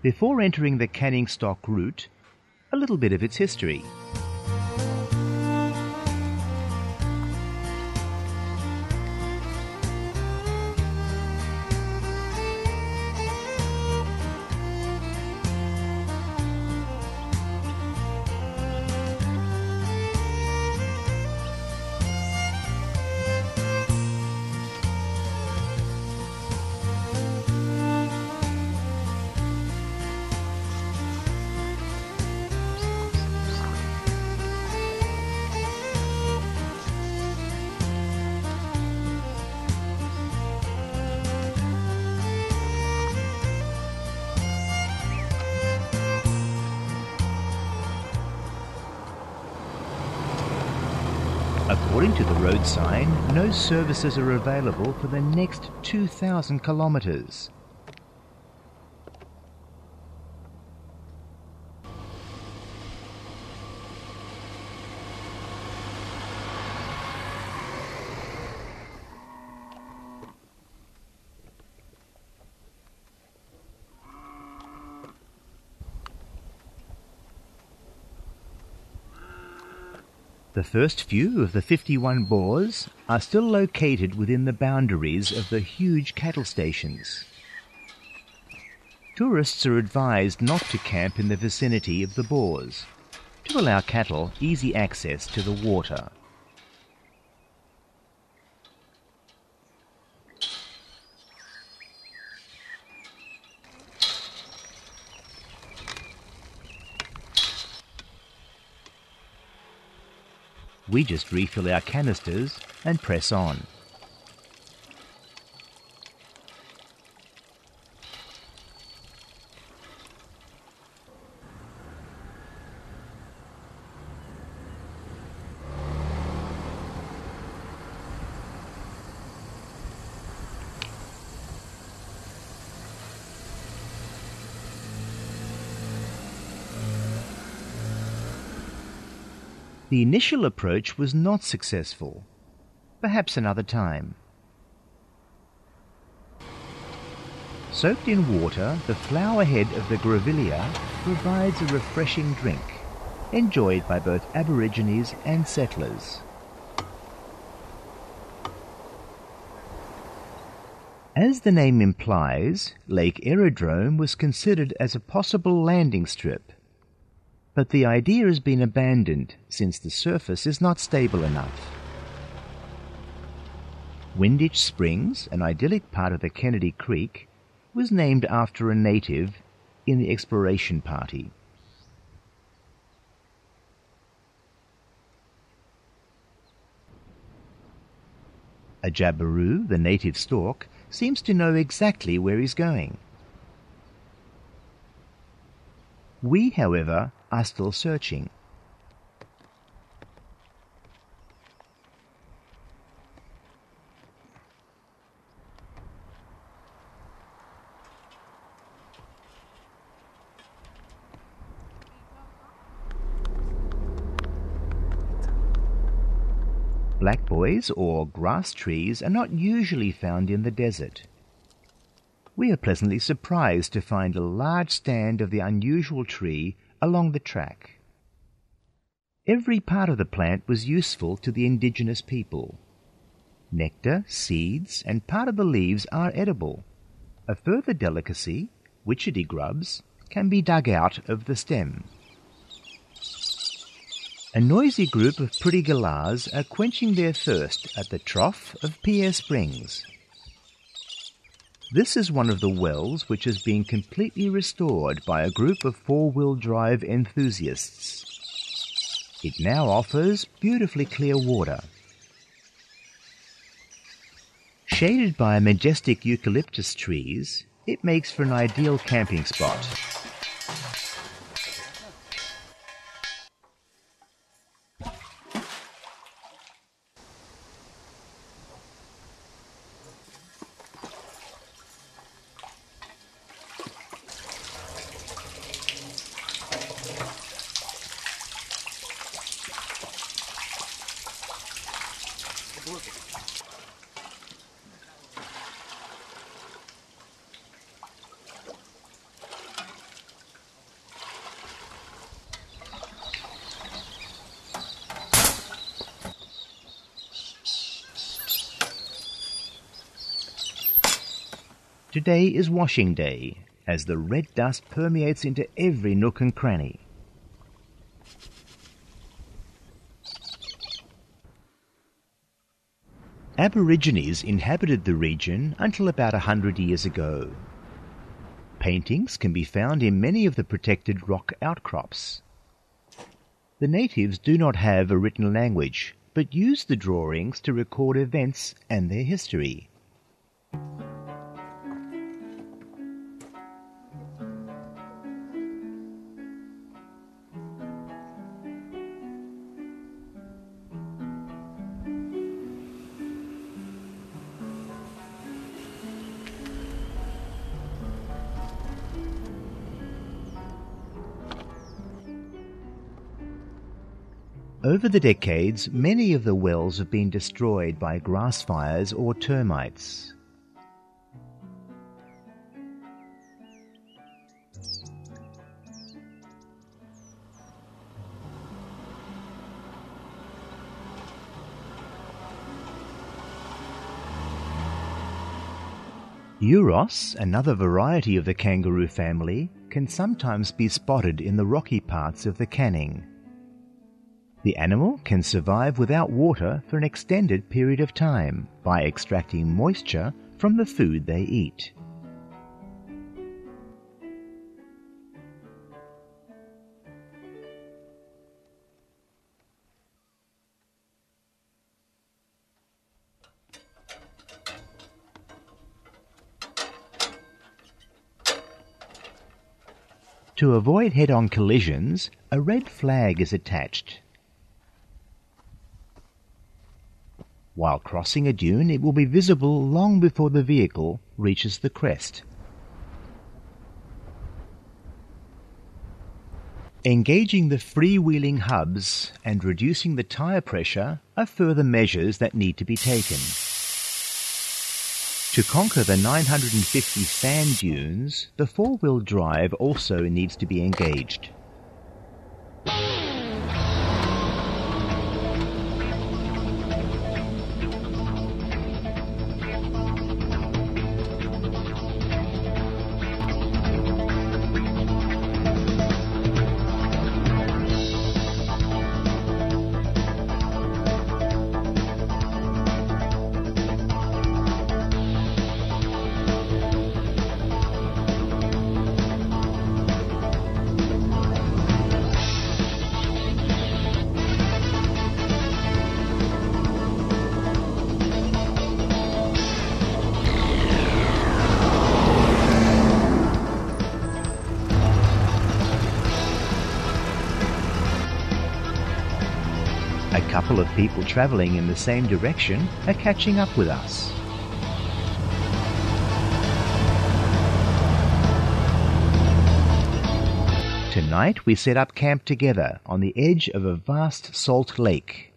Before entering the canning stock route, a little bit of its history. According to the road sign, no services are available for the next 2,000 kilometers. The first few of the 51 bores are still located within the boundaries of the huge cattle stations. Tourists are advised not to camp in the vicinity of the bores, to allow cattle easy access to the water. We just refill our canisters and press on. The initial approach was not successful. Perhaps another time. Soaked in water, the flower head of the grevillea provides a refreshing drink, enjoyed by both Aborigines and settlers. As the name implies, Lake Aerodrome was considered as a possible landing strip, but the idea has been abandoned since the surface is not stable enough. Winditch Springs, an idyllic part of the Kennedy Creek, was named after a native in the exploration party. A jabiru, the native stork, seems to know exactly where he's going. We, however, are still searching. Blackboys or grass trees are not usually found in the desert. We are pleasantly surprised to find a large stand of the unusual tree along the track. Every part of the plant was useful to the indigenous people. Nectar, seeds, and part of the leaves are edible. A further delicacy, witchetty grubs, can be dug out of the stem. A noisy group of pretty galahs are quenching their thirst at the trough of Pierre Springs. This is one of the wells which has been completely restored by a group of four-wheel drive enthusiasts. It now offers beautifully clear water. Shaded by majestic eucalyptus trees, it makes for an ideal camping spot. Today is washing day, as the red dust permeates into every nook and cranny. Aborigines inhabited the region until about 100 years ago. Paintings can be found in many of the protected rock outcrops. The natives do not have a written language, but use the drawings to record events and their history. Over the decades, many of the wells have been destroyed by grass fires or termites. Uros, another variety of the kangaroo family, can sometimes be spotted in the rocky parts of the canning. The animal can survive without water for an extended period of time by extracting moisture from the food they eat. To avoid head-on collisions, a red flag is attached. While crossing a dune, it will be visible long before the vehicle reaches the crest. Engaging the freewheeling hubs and reducing the tyre pressure are further measures that need to be taken. To conquer the 950 sand dunes, the four-wheel drive also needs to be engaged. A couple of people travelling in the same direction are catching up with us. Tonight we set up camp together on the edge of a vast salt lake.